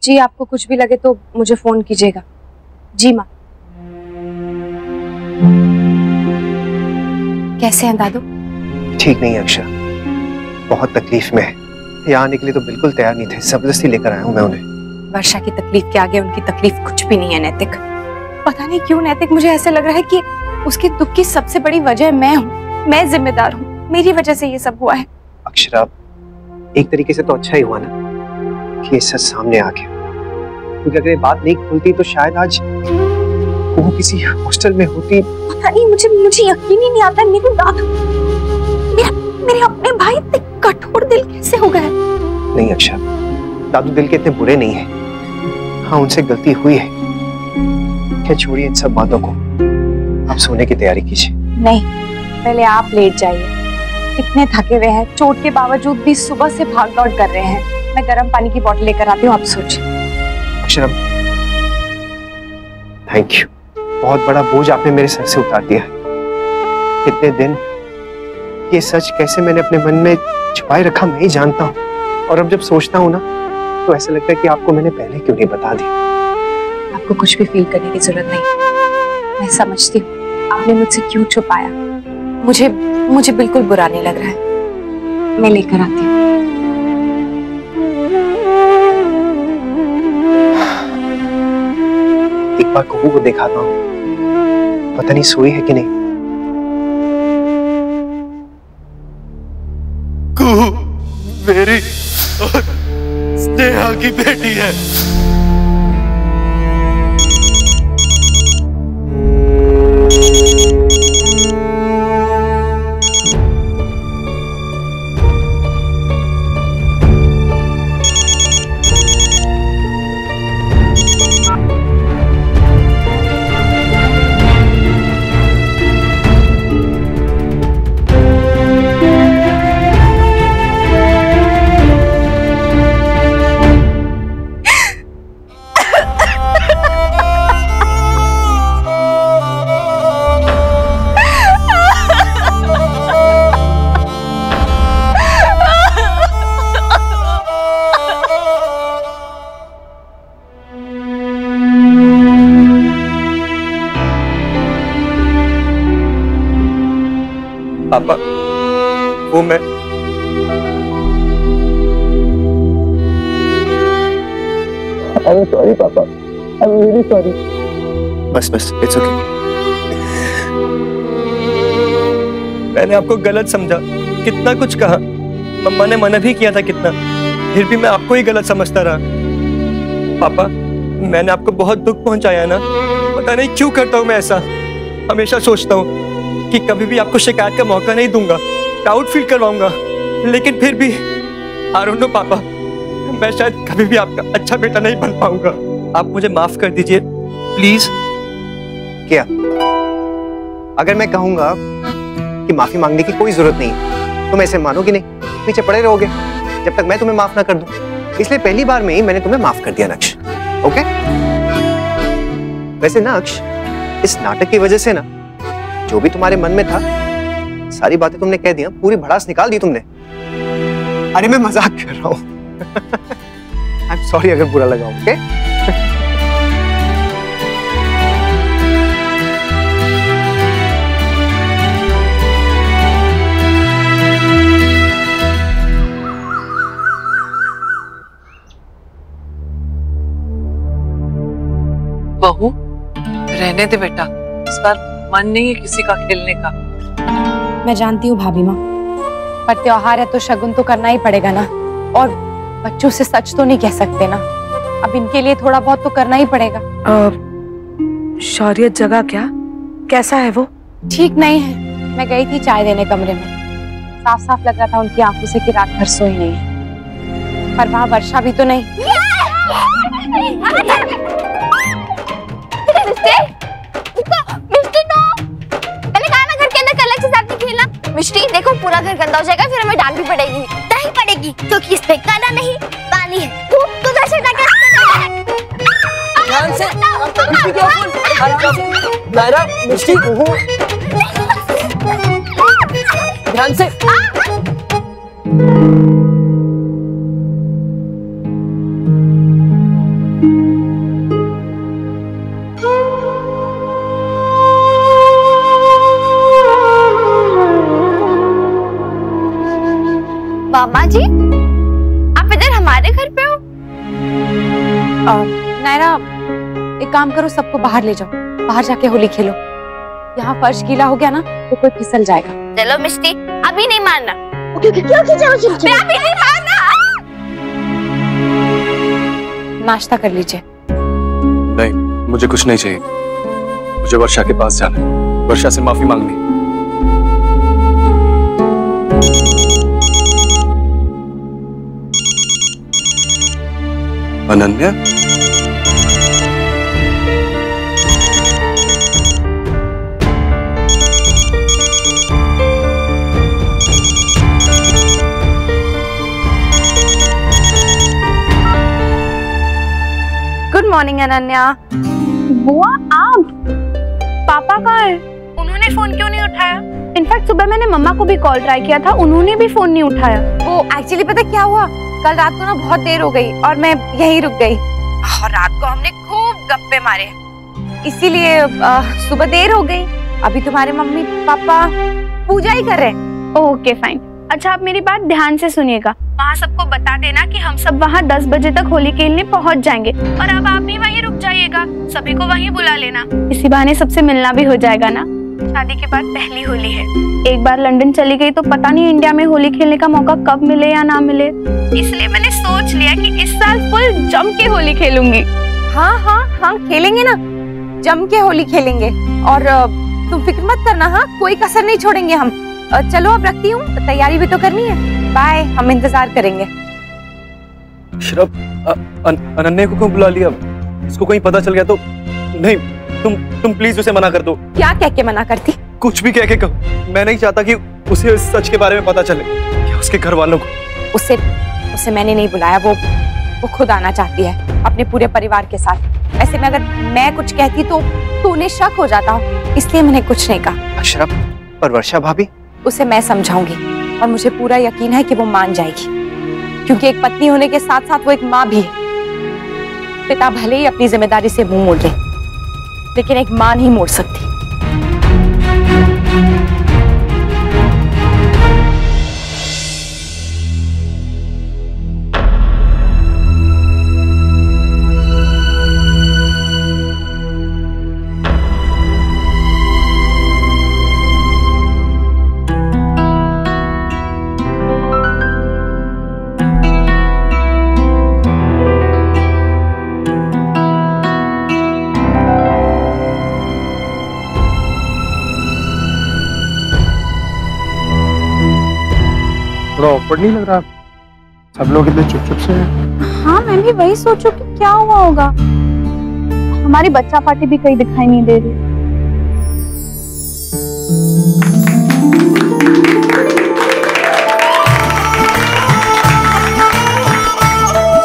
जी आपको कुछ भी लगे तो मुझे फोन कीजिएगा। जी माँ। कैसे हैं दादू? ठीक नहीं है अक्षा, बहुत तकलीफ में है। यहाँ आने के लिए तो बिल्कुल तैयार नहीं थे, जबरदस्ती लेकर आया हूँ मैं उन्हें। वर्षा की तकलीफ के आगे उनकी तकलीफ कुछ भी नहीं है नैतिक। पता नहीं क्यों नैतिक, मुझे ऐसे लग रहा है कि उसके दुख की सबसे बड़ी वजह मैं हूँ, मैं जिम्मेदार हूँ, मेरी वजह से ये सब हुआ है। अक्षरा, एक तरीके से तो अच्छा ही हुआ ना कि ये सच सामने आ गया, क्योंकि अगर ये बात नहीं खुलती तो शायद आज वो किसी हॉस्टल में होती। पता नहीं, मुझे यकीन ही नहीं आता मेरे दादू, मेरे अपने भाई इतने कठोर दिल कैसे हो गए। नहीं अक्षा, दादू दिल के इतने बुरे नहीं है। हाँ, उनसे गलती हुई है। क्या छोड़िए इन सब बातों को, आप सोने की तैयारी कीजिए। नहीं, पहले आप लेट जाइए, इतने थके हुए हैं, चोट के बावजूद भी सुबह से भाग दौड़ कर रहे हैं। मैं गर्म पानी की बोतल लेकर आती हूँ, आप सोचिए। अक्षरा, थैंक यू, बहुत बड़ा बोझ आपने मेरे सर से उतार दिया। इतने दिन ये सच कैसे मैंने अपने मन में छुपाए रखा मैं ही जानता हूँ, और अब जब सोचता हूँ ना तो ऐसा लगता है कि आपको मैंने पहले क्यों नहीं बता दिया। आपको कुछ भी फील करने की जरूरत नहीं, मैं समझती हूँ आपने मुझसे क्यों छुपाया। मुझे बिल्कुल बुरा नहीं लग रहा है, मैं लेकर आती हूँ। एक बार कुहू को दिखाता हूँ, पता नहीं सोई है कि नहीं। कुहू मेरी और स्नेहा की बेटी है। पापा, वो मैं I'm sorry पापा, I'm really sorry। बस इट्स ओके। मैंने आपको गलत समझा, कितना कुछ कहा, मम्मा ने मना भी किया था कितना, फिर भी मैं आपको ही गलत समझता रहा। पापा, मैंने आपको बहुत दुख पहुंचाया ना, पता नहीं क्यों करता हूं मैं ऐसा। हमेशा सोचता हूं कि कभी भी आपको शिकायत का मौका नहीं दूंगा, डाउट फील करवाऊंगा, लेकिन फिर भी आई डोंट नो पापा, मैं शायद कभी भी आपका अच्छा बेटा नहीं बन पाऊंगा। आप मुझे माफ कर दीजिए प्लीज। क्या अगर मैं कहूंगा कि माफी मांगने की कोई जरूरत नहीं, तुम ऐसे मानोगे नहीं, पीछे पड़े रहोगे जब तक मैं तुम्हें माफ ना कर दूं। इसलिए पहली बार में ही मैंने तुम्हें माफ कर दिया नक्श। ओके? वैसे नक्श, इस नाटक की वजह से ना जो भी तुम्हारे मन में था सारी बातें तुमने कह दिया, पूरी भड़ास निकाल दी तुमने। अरे मैं मजाक कर रहा हूं। आई एम सॉरी अगर बुरा लगा। ओके? बहू, रहने दे बेटा, इस बार मन नहीं है किसी का खेलने का। मैं जानती हूँ भाभी माँ, पर त्योहार है तो शगुन तो करना ही पड़ेगा ना, और बच्चों से सच तो नहीं कह सकते ना, अब इनके लिए थोड़ा बहुत तो करना ही पड़ेगा। शौर्य जगह क्या, कैसा है वो? ठीक नहीं है, मैं गई थी चाय देने कमरे में, साफ साफ लग रहा था उनकी आंखों से कि रात भर सोई नहीं है, पर वहाँ वर्षा भी तो नहीं। मिष्टी देखो, पूरा घर गंदा हो जाएगा, फिर हमें डांट भी पड़ेगी। नहीं पड़ेगी, क्योंकि इस पे काला नहीं पानी है। तू कैसे ध्यान से, नायरा, मिष्टी, ध्यान से। मामा जी, आप इधर हमारे घर पे हो? नायरा, एक काम करो, सबको बाहर ले जाओ, बाहर जाके होली खेलो। यहाँ फर्श गीला हो गया ना तो कोई फिसल जाएगा। चलो मिष्टी, अभी नहीं मारना। क्यों अभी नहीं मारना? नाश्ता कर लीजिए। नहीं, मुझे कुछ नहीं चाहिए। मुझे वर्षा के पास जाना है, वर्षा से माफी मांगनी। Ananya, good morning Ananya. बुआ आप? पापा कहाँ है? उन्होंने फोन क्यों नहीं उठाया? इनफैक्ट सुबह मैंने मम्मा को भी कॉल ट्राई किया था, उन्होंने भी फोन नहीं उठाया। वो एक्चुअली पता क्या हुआ, कल रात को ना बहुत देर हो गई और मैं यहीं रुक गई और रात को हमने खूब गप्पे मारे, इसीलिए सुबह देर हो गई। अभी तुम्हारे मम्मी पापा पूजा ही कर रहे हैं। Okay fine. अच्छा आप मेरी बात ध्यान से सुनिएगा, वहाँ सबको बता देना कि हम सब वहाँ 10 बजे तक होली खेलने पहुँच जाएंगे और अब आप भी वहीं रुक जाइएगा, सभी को वहीं बुला लेना। इसी बहाने सबसे मिलना भी हो जाएगा ना। शादी के बाद पहली होली है, एक बार लंदन चली गई तो पता नहीं इंडिया में होली खेलने का मौका कब मिले या ना मिले, इसलिए मैंने सोच लिया कि इस साल फुल जम के होली खेलूंगी। हाँ हाँ हाँ, खेलेंगे ना, जम के होली खेलेंगे। और तुम फिक्र मत करना, हाँ कोई कसर नहीं छोड़ेंगे हम। चलो अब रखती हूँ, तैयारी भी तो करनी है। बाय, हम इंतजार करेंगे। शरब, अनन्या को क्यों बुला लिया? इसको कहीं पता चल गया तो? नहीं, तुम प्लीज उसे मना कर दो। क्या कह के मना करती? कुछ भी कह के कहो, मैं नहीं चाहता कि उसे इस सच के बारे में पता चले, या उसके घर वालों को। उसे मैंने नहीं बुलाया, वो खुद आना चाहती है अपने पूरे परिवार के साथ। ऐसे में अगर मैं कुछ कहती तो उन्हें शक हो जाता, इसलिए मैंने कुछ नहीं कहा। अशरफ और वर्षा भाभी? उसे मैं समझाऊंगी और मुझे पूरा यकीन है कि वो मान जाएगी, क्योंकि एक पत्नी होने के साथ साथ वो एक माँ भी है। पिता भले ही अपनी जिम्मेदारी से मुंह मोड़ ले, लेकिन एक माँ नहीं मोड़ सकती। थोड़ा ऑकवर्ड नहीं लग रहा? सब लोग इतने चुप चुप से हैं। हाँ मैं भी वही सोचूं कि क्या हुआ होगा। हमारी बच्चा पार्टी भी कहीं दिखाई नहीं दे रही।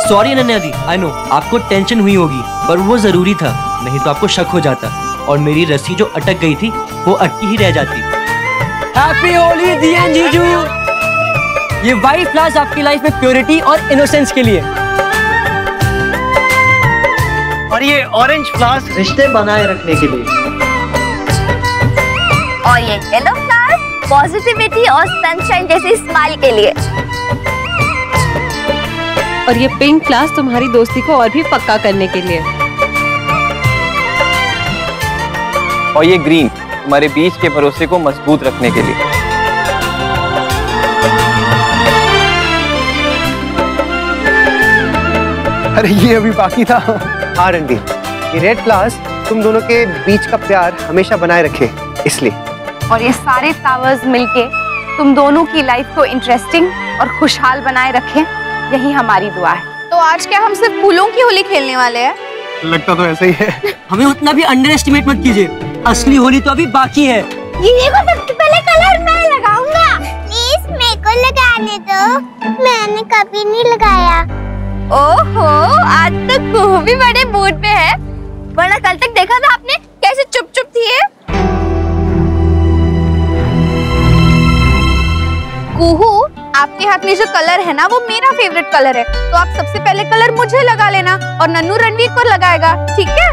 Sorry Ananya the, I know आपको टेंशन हुई होगी, पर वो जरूरी था, नहीं तो आपको शक हो जाता और मेरी रस्सी जो अटक गई थी वो अटकी ही रह जाती। हैप्पी होली दियन जीजू। ये वाइट फ्लावर्स आपकी लाइफ में प्योरिटी और इनोसेंस के लिए, और ये ऑरेंज फ्लावर्स रिश्ते बनाए रखने के लिए, और ये येलो फ्लावर्स पॉजिटिविटी और सनशाइन जैसी स्माइल के लिए, और ये पिंक फ्लावर्स तुम्हारी दोस्ती को और भी पक्का करने के लिए, और ये ग्रीन तुम्हारे बीच के भरोसे को मजबूत रखने के लिए। अरे ये अभी बाकी था। हाँ रणबीर, ये रेड फ्लावर्स तुम दोनों के बीच का प्यार हमेशा बनाए रखे, इसलिए। और ये सारे फ्लावर्स मिलके तुम दोनों की लाइफ को इंटरेस्टिंग और खुशहाल बनाए रखें, यही हमारी दुआ है। तो आज क्या हम सिर्फ फूलों की होली खेलने वाले हैं? लगता तो ऐसा ही है। हमें उतना भी अंडर एस्टिमेट मत कीजिए, असली होली तो अभी बाकी है। ये को सबसे पहले कलर मैं लगाऊंगा। प्लीज मेरे को लगाने दो, मैंने कभी नहीं लगाया। ओहो, आज तक कुहू भी बड़े मूड पे है, वरना कल तक देखा था आपने कैसे चुप चुप थी। कुहू, आपके हाथ में जो कलर है ना वो मेरा फेवरेट कलर है, तो आप सबसे पहले कलर मुझे लगा लेना और नन्नू रणवीर को लगाएगा, ठीक है?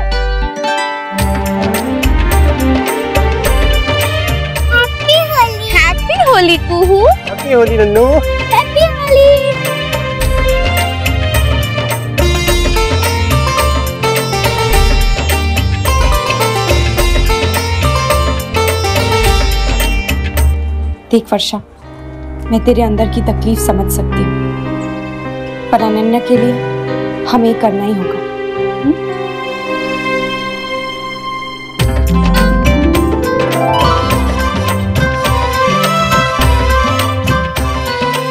हैप्पी होली कुहू। हैप्पी होली नन्नू। हैप्पी होली। देख वर्षा, मैं तेरे अंदर की तकलीफ समझ सकती हूँ, पर अनन्या के लिए हमें करना ही होगा।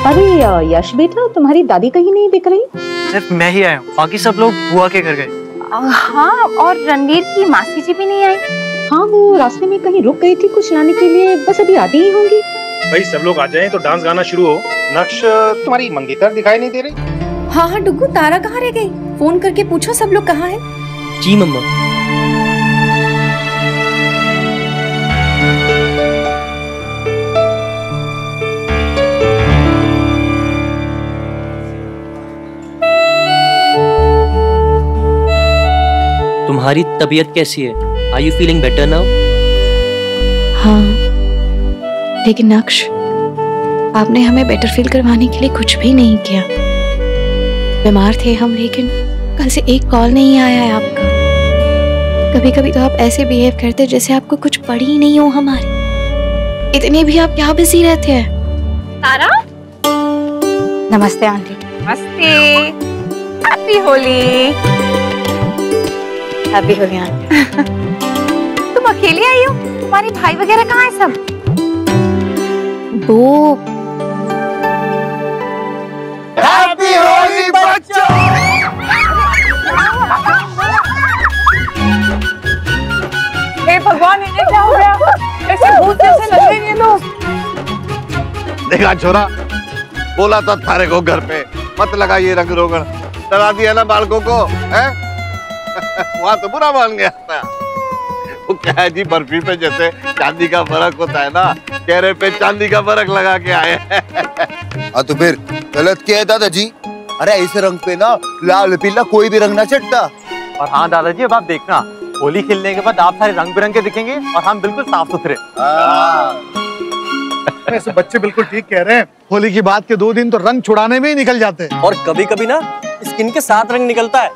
अरे यश बेटा, तुम्हारी दादी कहीं नहीं दिख रही? सिर्फ मैं ही आया हूँ, बाकी सब लोग बुआ के घर गए। हाँ, और रणवीर की मासी जी भी नहीं आई। हाँ, वो रास्ते में कहीं रुक गई थी कुछ लाने के लिए, बस अभी आती ही होंगी। भाई सब लोग आ जाएं तो डांस गाना शुरू हो। नक्श, तुम्हारी मंगेतर दिखाई नहीं दे रही? हाँ, डुग्गू, तारा कहाँ रह गई? फोन करके पूछो सब लोग कहाँ हैं। जी मम्मा। तुम्हारी तबीयत कैसी है? Are you feeling better now? हाँ, लेकिन नक्श, आपने हमें बेटर फील करवाने के लिए कुछ भी नहीं किया। बीमार थे हम, लेकिन कल से एक कॉल नहीं आया है आपका। कभी कभी तो आप ऐसे बिहेव करते जैसे आपको कुछ पड़ी ही नहीं हो हमारी। इतने भी आप क्या बिजी रहते हैं? तारा, नमस्ते आंटी। नमस्ते, happy Holi. Happy Holi aunty. तुम अकेले आई हो? तुम्हारे भाई वगैरह कहाँ हैं सब? वो हैप्पी होली बच्चों। हे भगवान, इन्हें क्या हो गया? ऐसे भूत जैसे लग रहे हैं लोग। देखा छोरा, बोला था थारे को घर पे मत लगाइए रंग रोगन, डरा दिया ना बालकों को, हैं? वहाँ तो बुरा मान गया था। वो क्या है जी, बर्फी पे जैसे चांदी का फर्क होता है ना, चेहरे पे चांदी का फर्क लगा के आए। हाँ तो फिर गलत क्या है दादाजी? अरे ऐसे रंग पे ना लाल पीला कोई भी रंग ना चढ़ता। और हाँ दादाजी, अब आप देखना, होली खेलने के बाद आप सारे रंग बिरंगे दिखेंगे और हम बिल्कुल साफ सुथरे। ऐसे बच्चे बिल्कुल ठीक कह रहे हैं। होली की बात के 2 दिन तो रंग छुड़ाने में ही निकल जाते हैं। और कभी कभी ना स्किन के 7 रंग निकलता है।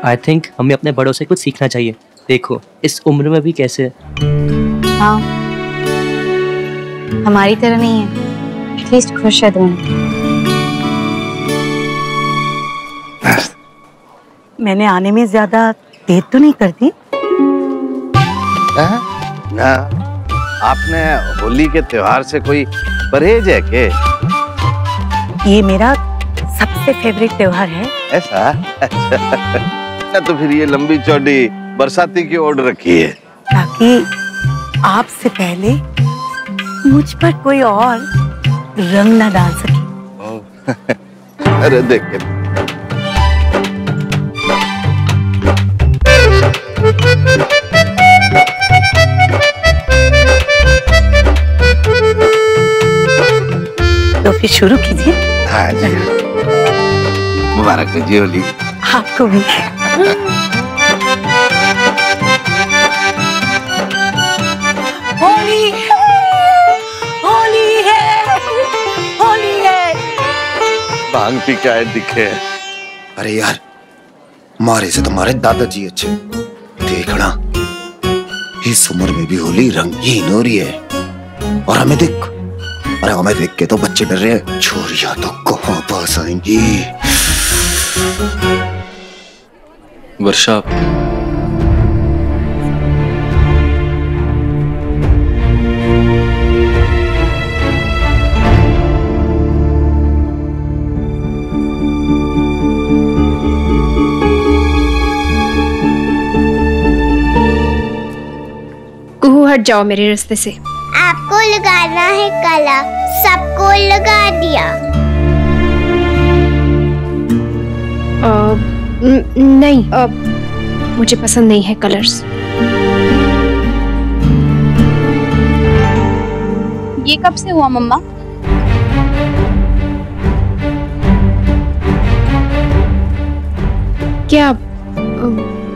आई थिंक हमें अपने बड़ों से कुछ सीखना चाहिए। देखो, इस उम्र में भी कैसे। हाँ, हमारी तरह नहीं है, एटलीस्ट खुश है दोनों। मैंने आने में ज्यादा देर तो नहीं कर दी? ना, आपने होली के त्योहार से कोई परहेज है के? ये मेरा सबसे फेवरेट त्योहार है। ऐसा? अच्छा, तो फिर ये लंबी चौड़ी बरसाती की ओढ़ रखी है ताकि आपसे पहले मुझ पर कोई और रंग ना डाल सके। अरे देख के तो फिर शुरू कीजिए। हाँ जी, मुबारक हो जी होली। आपको भी। होली है, होली है, होली है। भांग पी के आए दिखे। अरे यार, मारे से तुम्हारे दादाजी अच्छे। देखना, इस उम्र में भी होली रंगीन हो रही है। और हमें देख, अरे हमें देख के तो बच्चे डर रहे हैं। छोरियां तो कहाँ पास आएंगी। वर्षा, कुहू, हट जाओ मेरे रास्ते से। आपको लगाना है काला, सबको लगा दिया। नहीं, मुझे पसंद नहीं है कलर्स। ये कब से हुआ मम्मा? क्या?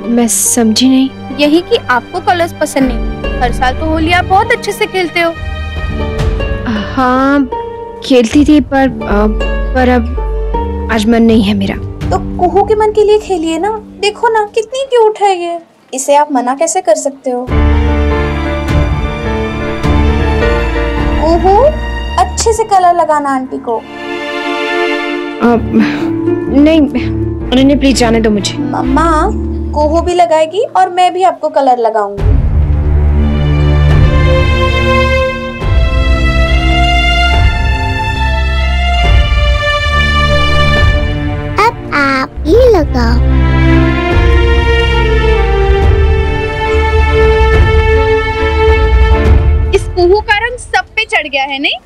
मैं समझी नहीं। यही कि आपको कलर्स पसंद नहीं। हर साल तो होली आप बहुत अच्छे से खेलते हो। हाँ खेलती थी, पर अब आज मन नहीं है मेरा। तो कुहू के मन के लिए खेलिए ना। देखो ना कितनी क्यूट है ये, इसे आप मना कैसे कर सकते हो? कुहू अच्छे से कलर लगाना आंटी को। नहीं अनन्या प्लीज जाने दो मुझे। मम्मा कुहू भी लगाएगी और मैं भी आपको कलर लगाऊंगी। अब आप ही लगाओ। इस कुहू का रंग सब पे चढ़ गया है नहीं?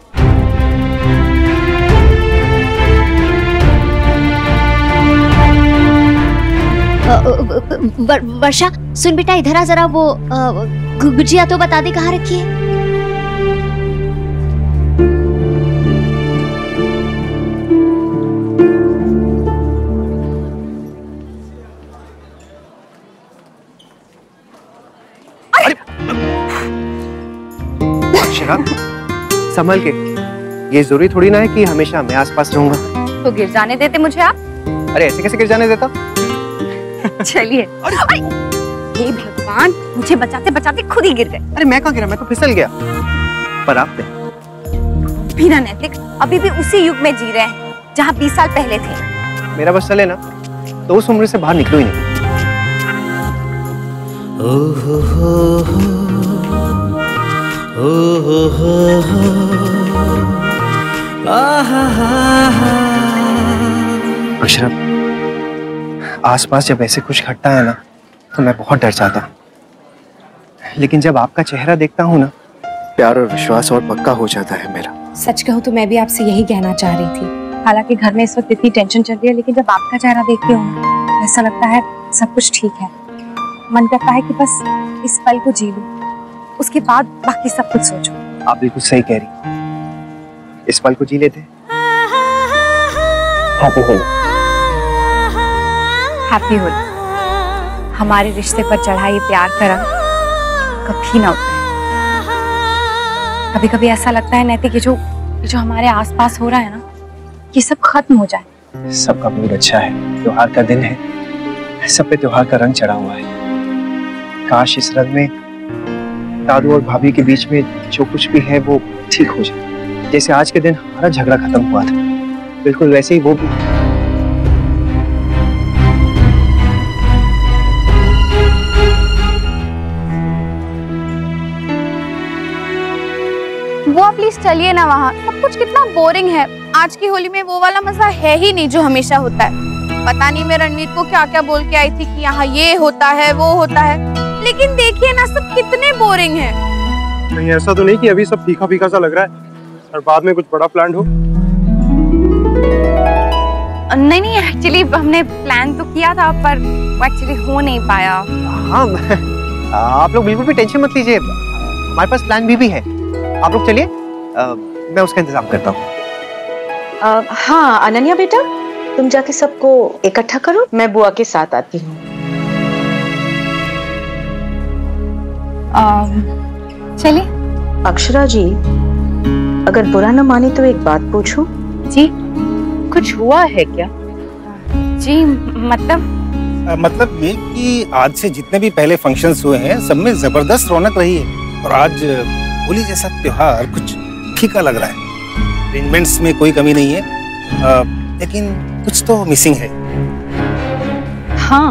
वर्षा सुन बेटा, इधर आ जरा। वो गुजिया तो बता दे कहाँ रखी है। अक्षरा संभल के, ये जरूरी थोड़ी ना है कि हमेशा मैं आसपास रहूंगा। तो गिर जाने देते मुझे आप। अरे ऐसे कैसे गिर जाने देता? चलिए। हे भगवान, मुझे बचाते बचाते खुद ही गिर गए। अरे मैं कहाँ गिरा, मैं तो फिसल गया। पर आपने बिना नैतिक अभी भी उसी युग में जी रहे हैं जहाँ 20 साल पहले थे। मेरा बस चले ना तो उस उम्र से बाहर निकलो ही नहीं। अशरफ, आसपास जब ऐसे कुछ घटता है ना तो मैं बहुत डर जाता हूँ, लेकिन जब आपका चेहरा देखता हूँ ना, प्यार और विश्वास और पक्का हो जाता है मेरा। सच कहूँ तो मैं भी आपसे यही कहना चाह रही थी। हालांकि घर में इस वक्त इतनी टेंशन चल रही है, लेकिन जब आपका चेहरा देखती हूँ ना, ऐसा लगता है सब कुछ ठीक है। मन करता है कि बस इस पल को जी लूं, उसके बाद बाकी सब कुछ सोचो। आप बिल्कुल सही कह रही, इस पल को जी लेते। हैप्पी होली। हैप्पी होली। हमारे रिश्ते पर चढ़ा ये प्यार का रंग कभी ना उतरे। कभी कभी ऐसा लगता है नैतिक, ये जो हमारे आसपास हो रहा है ना, ये सब खत्म हो जाए। सबका मूड अच्छा है, त्योहार का दिन है, सब पे त्योहार का रंग चढ़ा हुआ है। काश इस रंग में दादू और भाभी के बीच में जो कुछ भी है वो ठीक हो जाए। जैसे आज के दिन हमारा झगड़ा खत्म हुआ था, बिल्कुल वैसे ही वो भी। वो प्लीज चलिए ना, वहाँ सब कुछ कितना बोरिंग है। आज की होली में वो वाला मजा है ही नहीं जो हमेशा होता है। पता नहीं मैं रणवीर को क्या क्या बोल के आई थी कि यहाँ ये होता है वो होता है, लेकिन देखिए ना सब कितने बोरिंग है। नहीं ऐसा तो नहीं कि अभी सब फीका फीका सा लग रहा है और बाद में कुछ बड़ा प्लान हो? नहीं एक्चुअली हमने प्लान तो किया था पर वो एक्चुअली हो नहीं पाया। हाँ आप लोग बिल्कुल भी टेंशन मत लीजिए, हमारे पास प्लान भी है। आप लोग चलिए, मैं उसका इंतजाम करता हूँ। हाँ अनन्या बेटा, तुम जाके सबको इकट्ठा करो, मैं बुआ के साथ आती हूँ। चलिए। अक्षरा जी, अगर बुरा न माने तो एक बात पूछूं? जी, कुछ हुआ है क्या? जी मतलब ये कि आज से जितने भी पहले फंक्शंस हुए हैं सब में जबरदस्त रौनक रही है, और आज होली जैसा त्योहार कुछ फीका लग रहा है। अरेंजमेंट्स में कोई कमी नहीं है, लेकिन कुछ तो मिसिंग है। हाँ,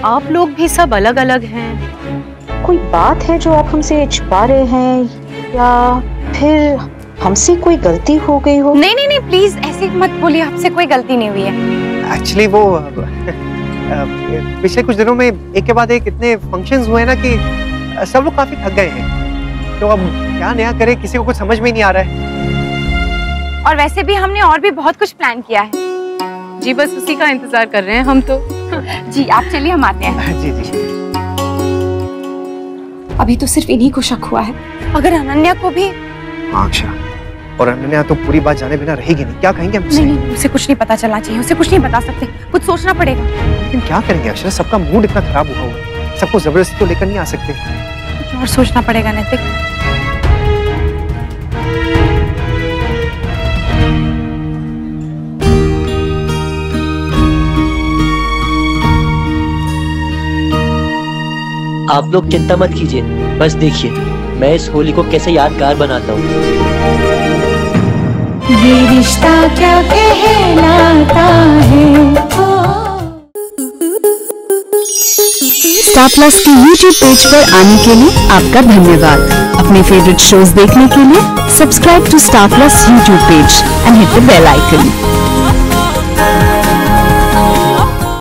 आप लोग भी सब अलग अलग हैं। कोई बात है जो आप हमसे छुपा रहे हैं, या फिर हमसे कोई गलती हो गई हो? नहीं प्लीज ऐसे मत बोलिए, आपसे कोई गलती नहीं हुई है। एक्चुअली वो पिछले कुछ दिनों में एक के बाद एक इतने फंक्शंस हुए ना कि सब लोग काफी थक गए हैं, तो अब क्या नया करें किसी को कुछ समझ में नहीं आ रहा है। और वैसे भी हमने और भी बहुत कुछ प्लान किया है। जी बस उसी का इंतजार कर रहे हैं हम तो। जी आप चलिए, हम आते हैं। जी। अभी तो सिर्फ इन्हीं को शक हुआ है, अगर अनन्या को भी। अक्षरा, और अनन्या तो पूरी बात जाने बिना रहेगी नहीं। क्या कहेंगे हम उसे? नहीं, उसे कुछ नहीं पता चलना चाहिए, उसे कुछ नहीं बता सकते, कुछ सोचना पड़ेगा। लेकिन क्या करेंगे अक्षरा, सबका मूड इतना खराब हुआ हुआ, सबको जबरदस्ती तो लेकर नहीं आ सकते। कुछ और सोचना पड़ेगा नैतिक। आप लोग चिंता मत कीजिए, बस देखिए मैं इस होली को कैसे यादगार बनाता हूँ। ये रिश्ता क्या कहलाता है। स्टार प्लस के YouTube पेज पर आने के लिए आपका धन्यवाद। अपने फेवरेट शोज देखने के लिए subscribe to star plus YouTube page and hit the bell icon.